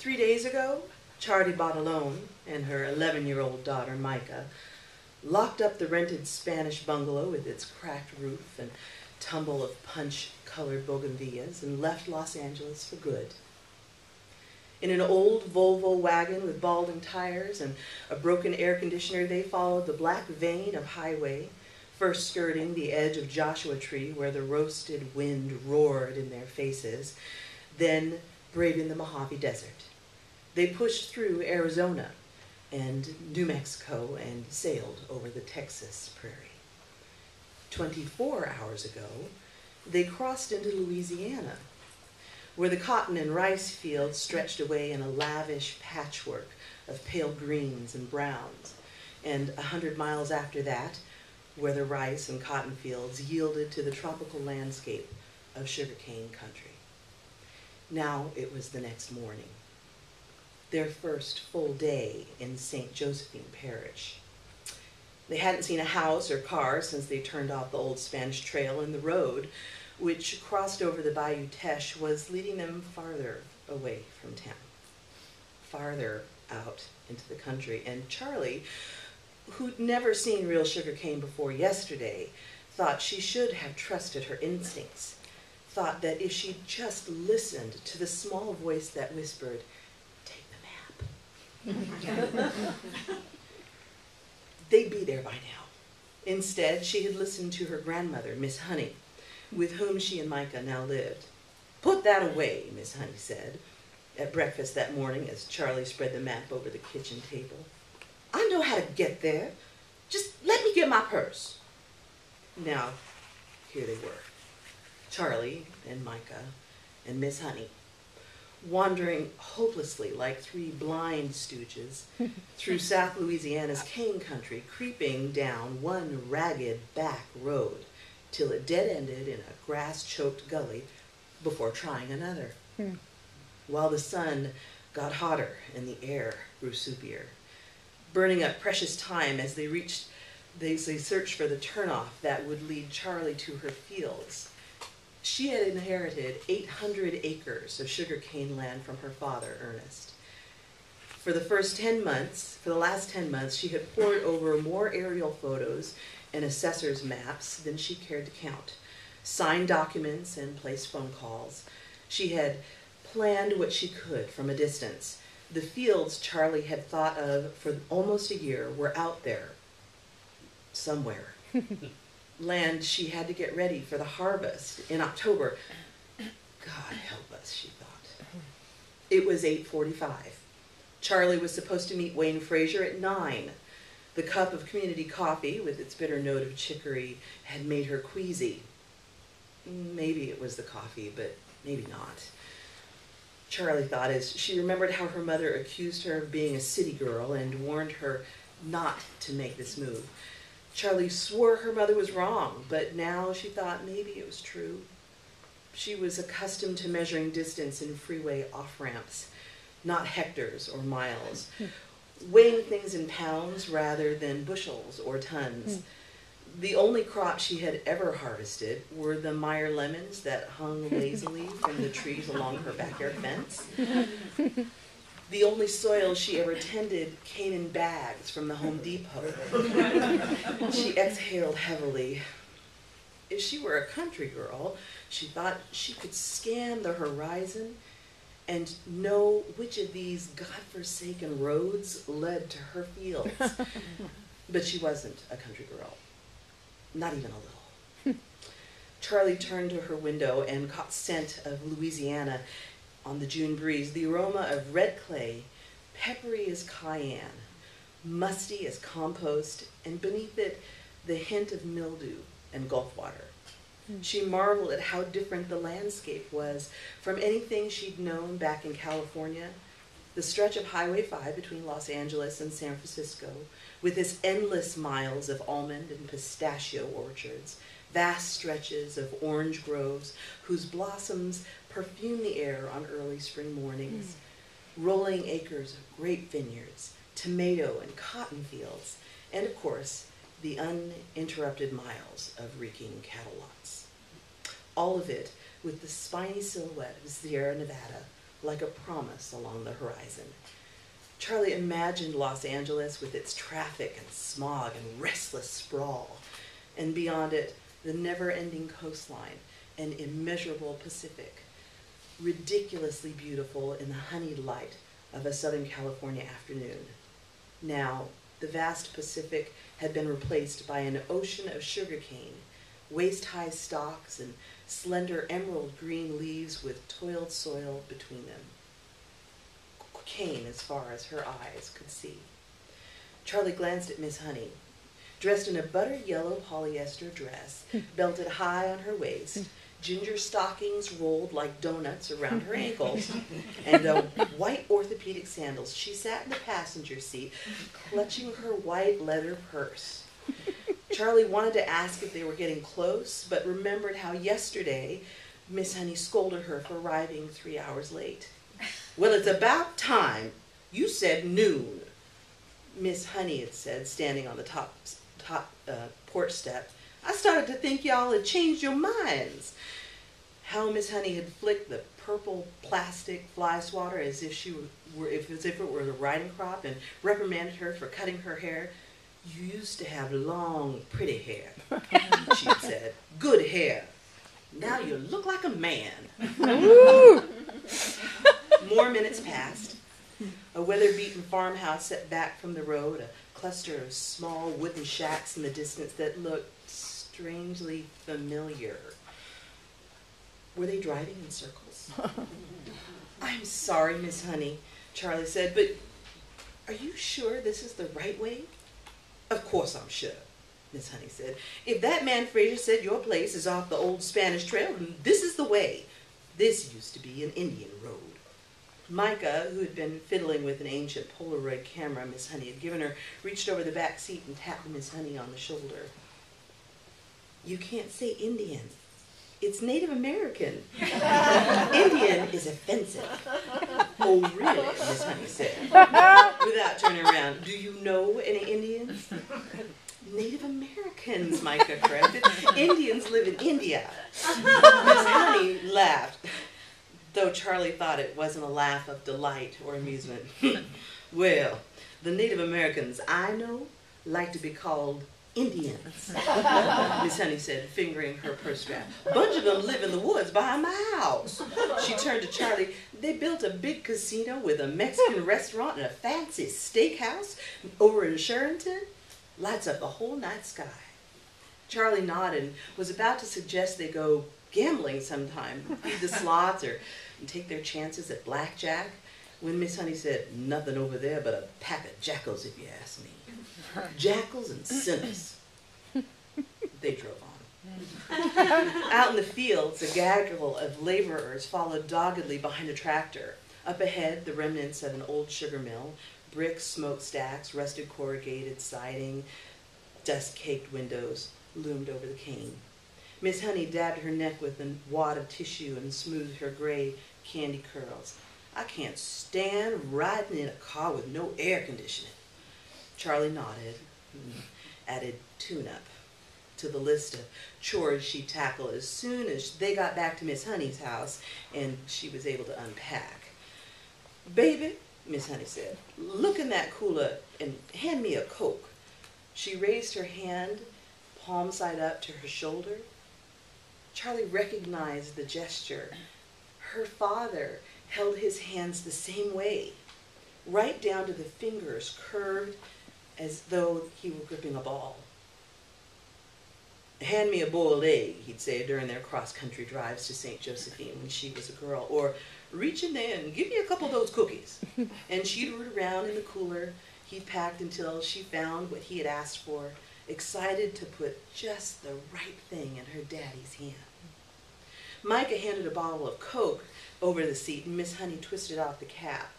3 days ago, Charlie Baszile and her 11-year-old daughter, Micah, locked up the rented Spanish bungalow with its cracked roof and tumble of punch-colored bougainvilleas and left Los Angeles for good. In an old Volvo wagon with balding tires and a broken air conditioner, they followed the black vein of highway, first skirting the edge of Joshua Tree where the roasted wind roared in their faces, then braving the Mojave Desert. They pushed through Arizona and New Mexico and sailed over the Texas prairie. 24 hours ago, they crossed into Louisiana, where the cotton and rice fields stretched away in a lavish patchwork of pale greens and browns, and 100 miles after that, where the rice and cotton fields yielded to the tropical landscape of sugarcane country. Now it was the next morning, their first full day in St. Josephine Parish. They hadn't seen a house or car since they turned off the old Spanish trail, and the road, which crossed over the Bayou Teche, was leading them farther away from town, farther out into the country. And Charlie, who'd never seen real sugarcane before yesterday, thought she should have trusted her instincts, thought that if she'd just listened to the small voice that whispered, "Take the map," they'd be there by now. Instead, she had listened to her grandmother, Miss Honey, with whom she and Micah now lived. "Put that away," Miss Honey said at breakfast that morning as Charlie spread the map over the kitchen table. "I know how to get there. Just let me get my purse." Now, here they were, Charlie and Micah and Miss Honey, wandering hopelessly like three blind stooges through South Louisiana's cane country, creeping down one ragged back road till it dead-ended in a grass-choked gully before trying another. While the sun got hotter and the air grew soupier, burning up precious time as they searched for the turnoff that would lead Charlie to her fields. She had inherited 800 acres of sugarcane land from her father, Ernest. For the last 10 months, she had pored over more aerial photos and assessor's maps than she cared to count, signed documents and placed phone calls. She had planned what she could from a distance. The fields Charlie had thought of for almost a year were out there, somewhere. Land she had to get ready for the harvest in October. God help us, she thought. It was 8:45. Charlie was supposed to meet Wayne Frazier at 9. The cup of community coffee with its bitter note of chicory had made her queasy. Maybe it was the coffee, but maybe not. Charlie thought as she remembered how her mother accused her of being a city girl and warned her not to make this move. Charlie swore her mother was wrong, but now she thought maybe it was true. She was accustomed to measuring distance in freeway off-ramps, not hectares or miles, weighing things in pounds rather than bushels or tons. The only crop she had ever harvested were the Meyer lemons that hung lazily from the trees along her backyard fence. The only soil she ever tended came in bags from the Home Depot. She exhaled heavily. If she were a country girl, she thought she could scan the horizon and know which of these godforsaken roads led to her fields. But she wasn't a country girl, not even a little. Charlie turned to her window and caught scent of Louisiana on the June breeze, the aroma of red clay, peppery as cayenne, musty as compost, and beneath it, the hint of mildew and Gulf water. She marveled at how different the landscape was from anything she'd known back in California. The stretch of Highway 5 between Los Angeles and San Francisco, with its endless miles of almond and pistachio orchards, vast stretches of orange groves whose blossoms perfume the air on early spring mornings, rolling acres of grape vineyards, tomato and cotton fields, and of course, the uninterrupted miles of reeking cattle lots. All of it with the spiny silhouette of Sierra Nevada like a promise along the horizon. Charlie imagined Los Angeles with its traffic and smog and restless sprawl, and beyond it, the never-ending coastline and immeasurable Pacific, ridiculously beautiful in the honeyed light of a Southern California afternoon. Now, the vast Pacific had been replaced by an ocean of sugarcane, waist-high stalks and slender emerald green leaves with toiled soil between them. Cane as far as her eyes could see. Charlie glanced at Miss Honey, dressed in a buttered yellow polyester dress, belted high on her waist, ginger stockings rolled like donuts around her ankles, and white orthopedic sandals. She sat in the passenger seat, clutching her white leather purse. Charlie wanted to ask if they were getting close, but remembered how yesterday Miss Honey scolded her for arriving 3 hours late. "Well, it's about time. You said noon," Miss Honey had said, standing on the top porch step. "I started to think y'all had changed your minds." How Miss Honey had flicked the purple plastic fly swatter as if it were the riding crop, and reprimanded her for cutting her hair. "You used to have long, pretty hair," she said. "Good hair. Now you look like a man." More minutes passed. A weather-beaten farmhouse set back from the road, a cluster of small wooden shacks in the distance that looked strangely familiar. Were they driving in circles? "I'm sorry, Miss Honey," Charlie said, "but are you sure this is the right way?" "Of course I'm sure," Miss Honey said. "If that man Fraser said your place is off the old Spanish trail, then this is the way. This used to be an Indian road." Micah, who had been fiddling with an ancient Polaroid camera Miss Honey had given her, reached over the back seat and tapped Miss Honey on the shoulder. "You can't say Indian. It's Native American. Indian is offensive." "Oh, really?" Miss Honey said, without turning around. "Do you know any Indians?" "Native Americans," Micah corrected. "Indians live in India." Miss Honey laughed, though Charlie thought it wasn't a laugh of delight or amusement. "Well, the Native Americans I know like to be called Indians," Miss Honey said, fingering her purse strap. "Bunch of them live in the woods behind my house." She turned to Charlie. "They built a big casino with a Mexican restaurant and a fancy steakhouse over in Sheraton. Lights up the whole night sky." Charlie nodded and was about to suggest they go gambling sometime, feed the slots or take their chances at blackjack, when Miss Honey said, "Nothing over there but a pack of jackals, if you ask me. Jackals and sinners." They drove on. Out in the fields, a gaggle of laborers followed doggedly behind a tractor. Up ahead, the remnants of an old sugar mill, brick smokestacks, rusted corrugated siding, dust-caked windows loomed over the cane. Miss Honey dabbed her neck with a wad of tissue and smoothed her gray candy curls. "I can't stand riding in a car with no air conditioning." Charlie nodded and added tune-up to the list of chores she'd tackle as soon as they got back to Miss Honey's house and she was able to unpack. "Baby," Miss Honey said, "look in that cooler and hand me a Coke." She raised her hand, palm side up to her shoulder. Charlie recognized the gesture. Her father held his hands the same way, right down to the fingers curved as though he were gripping a ball. "Hand me a boiled egg," he'd say during their cross-country drives to St. Josephine when she was a girl, or "reach in there and give me a couple of those cookies." And she'd root around in the cooler he'd packed until she found what he had asked for, excited to put just the right thing in her daddy's hand. Micah handed a bottle of Coke over the seat, and Miss Honey twisted off the cap.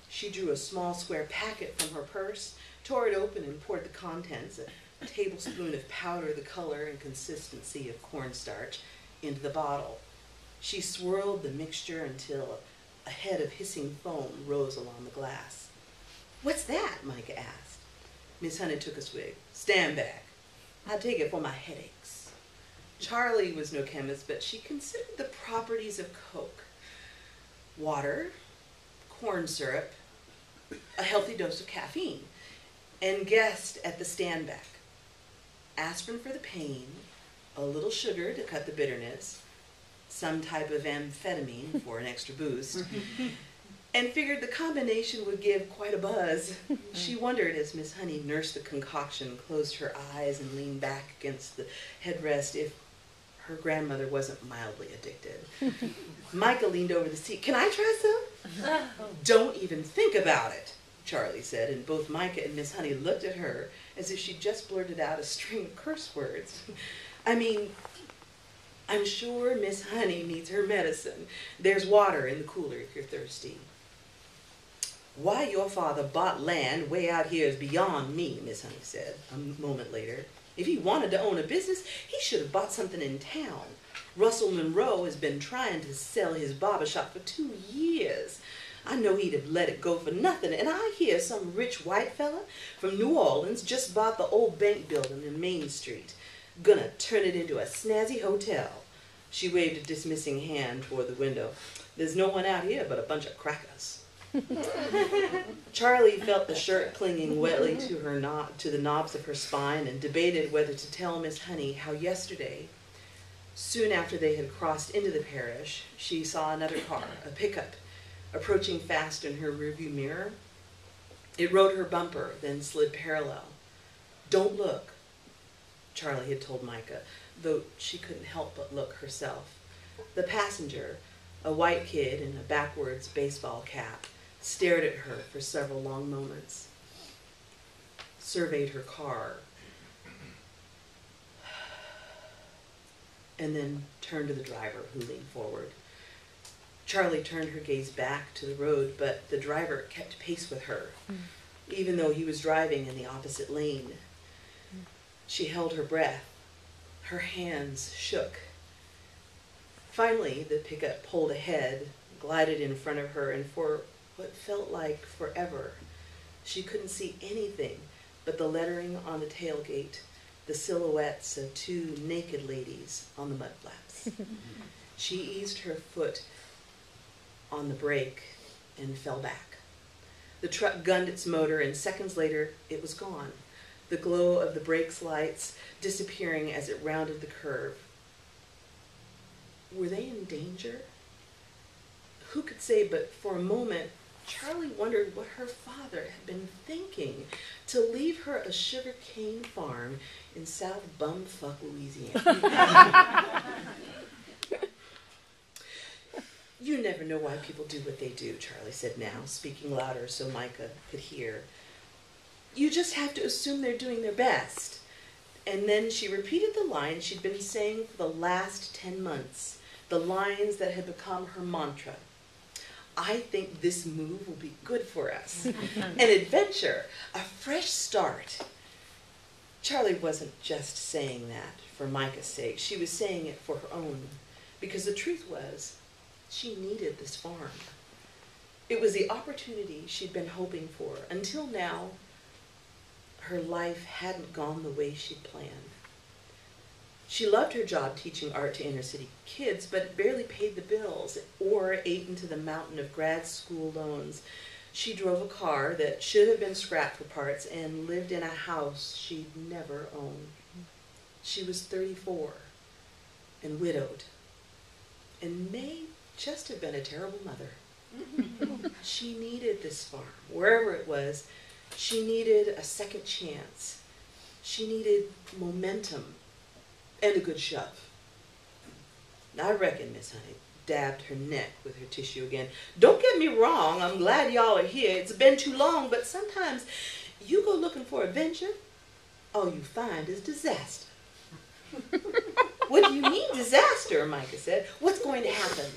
She drew a small square packet from her purse, tore it open, and poured the contents, a tablespoon of powder the color and consistency of cornstarch, into the bottle. She swirled the mixture until a head of hissing foam rose along the glass. "What's that?" Micah asked. Miss Honey took a swig. "Stand back. I take it for my headaches." Charlie was no chemist, but she considered the properties of Coke. water, corn syrup, a healthy dose of caffeine, and guessed at the stand back. Aspirin for the pain, a little sugar to cut the bitterness, some type of amphetamine for an extra boost, and figured the combination would give quite a buzz. She wondered as Miss Honey nursed the concoction, closed her eyes, and leaned back against the headrest if her grandmother wasn't mildly addicted. Micah leaned over the seat. "Can I try some?" "Don't even think about it," Charlie said, and both Micah and Miss Honey looked at her as if she'd just blurted out a string of curse words. "I mean, I'm sure Miss Honey needs her medicine. There's water in the cooler if you're thirsty." "Why your father bought land way out here is beyond me," Miss Honey said a moment later. "If he wanted to own a business, he should have bought something in town. Russell Monroe has been trying to sell his barber shop for 2 years. I know he'd have let it go for nothing, and I hear some rich white fella from New Orleans just bought the old bank building in Main Street. Gonna turn it into a snazzy hotel." She waved a dismissing hand toward the window. "There's no one out here but a bunch of crackers." Charlie felt the shirt clinging wetly to the knobs of her spine and debated whether to tell Miss Honey how yesterday, soon after they had crossed into the parish, she saw another car, a pickup, approaching fast in her rearview mirror. It rode her bumper, then slid parallel. "Don't look," Charlie had told Micah, though she couldn't help but look herself. The passenger, a white kid in a backwards baseball cap, stared at her for several long moments, surveyed her car, and then turned to the driver, who leaned forward. Charlie turned her gaze back to the road, but the driver kept pace with her, even though he was driving in the opposite lane. She held her breath. Her hands shook. Finally, the pickup pulled ahead, glided in front of her, and for what felt like forever, she couldn't see anything but the lettering on the tailgate, the silhouettes of 2 naked ladies on the mudflaps. She eased her foot on the brake and fell back. The truck gunned its motor, and seconds later, it was gone, the glow of the brake's lights disappearing as it rounded the curve. Were they in danger? Who could say, but for a moment, Charlie wondered what her father had been thinking to leave her a sugar cane farm in South Bumfuck, Louisiana. "You never know why people do what they do," Charlie said now, speaking louder so Micah could hear. "You just have to assume they're doing their best." And then she repeated the lines she'd been saying for the last 10 months, the lines that had become her mantra. "I think this move will be good for us. An adventure, a fresh start." Charlie wasn't just saying that for Micah's sake. She was saying it for her own, because the truth was, she needed this farm. It was the opportunity she'd been hoping for. Until now, her life hadn't gone the way she'd planned. She loved her job teaching art to inner-city kids, but it barely paid the bills or ate into the mountain of grad school loans. She drove a car that should have been scrapped for parts and lived in a house she'd never owned. She was 34 and widowed and may just have been a terrible mother. She needed this farm, wherever it was. She needed a second chance. She needed momentum and a good shove. "I reckon," Miss Honey dabbed her neck with her tissue again. "Don't get me wrong, I'm glad y'all are here. It's been too long, but sometimes you go looking for adventure, all you find is disaster." "What do you mean disaster?" Micah said. "What's going to happen?"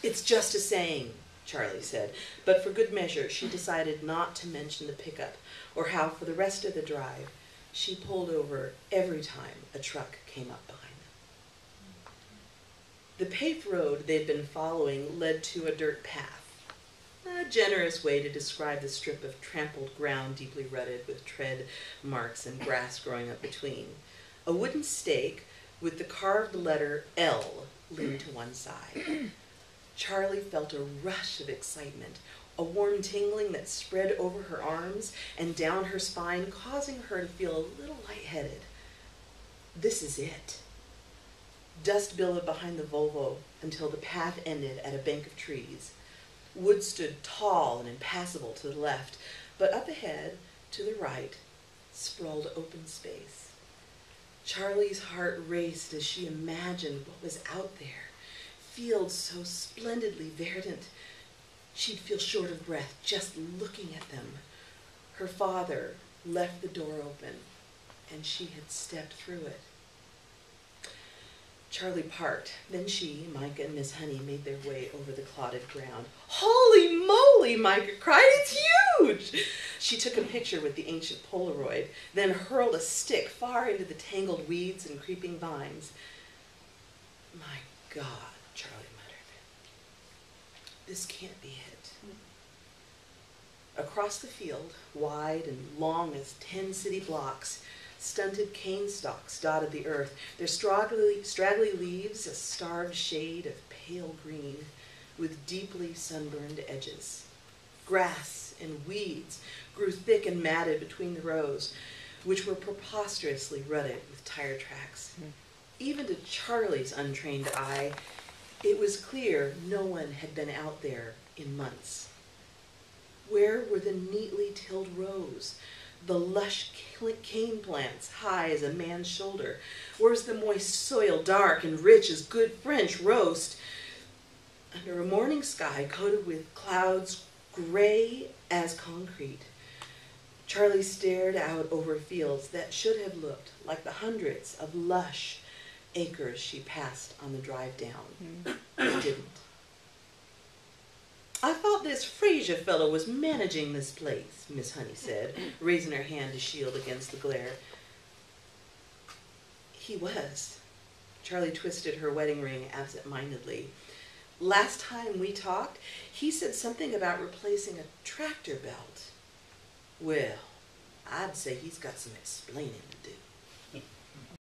"It's just a saying," Charlie said, but for good measure she decided not to mention the pickup or how for the rest of the drive she pulled over every time a truck came up behind them. The paved road they'd been following led to a dirt path, a generous way to describe the strip of trampled ground deeply rutted with tread marks and grass growing up between. A wooden stake with the carved letter L leaned to one side. Charlie felt a rush of excitement, a warm tingling that spread over her arms and down her spine, causing her to feel a little lightheaded. This is it. Dust billowed behind the Volvo until the path ended at a bank of trees. Woods stood tall and impassable to the left, but up ahead, to the right, sprawled open space. Charlie's heart raced as she imagined what was out there. Fields so splendidly verdant, she'd feel short of breath just looking at them. Her father left the door open, and she had stepped through it. Charlie parked. Then she, Micah, and Miss Honey made their way over the clotted ground. "Holy moly!" Micah cried. "It's huge!" She took a picture with the ancient Polaroid, then hurled a stick far into the tangled weeds and creeping vines. "My God," Charlie muttered. "This can't be it." Across the field, wide and long as 10 city blocks, stunted cane stalks dotted the earth, their straggly leaves a starved shade of pale green with deeply sunburned edges. Grass and weeds grew thick and matted between the rows, which were preposterously rutted with tire tracks. Even to Charlie's untrained eye, it was clear no one had been out there in months. Where were the neatly tilled rows? The lush cane plants high as a man's shoulder? Where's the moist soil dark and rich as good French roast? Under a morning sky coated with clouds gray as concrete, Charlie stared out over fields that should have looked like the hundreds of lush acres she passed on the drive down. They didn't. "I thought this Fraser fellow was managing this place," Miss Honey said, raising her hand to shield against the glare. "He was." Charlie twisted her wedding ring absent-mindedly. "Last time we talked, he said something about replacing a tractor belt. Well, I'd say he's got some explaining to do."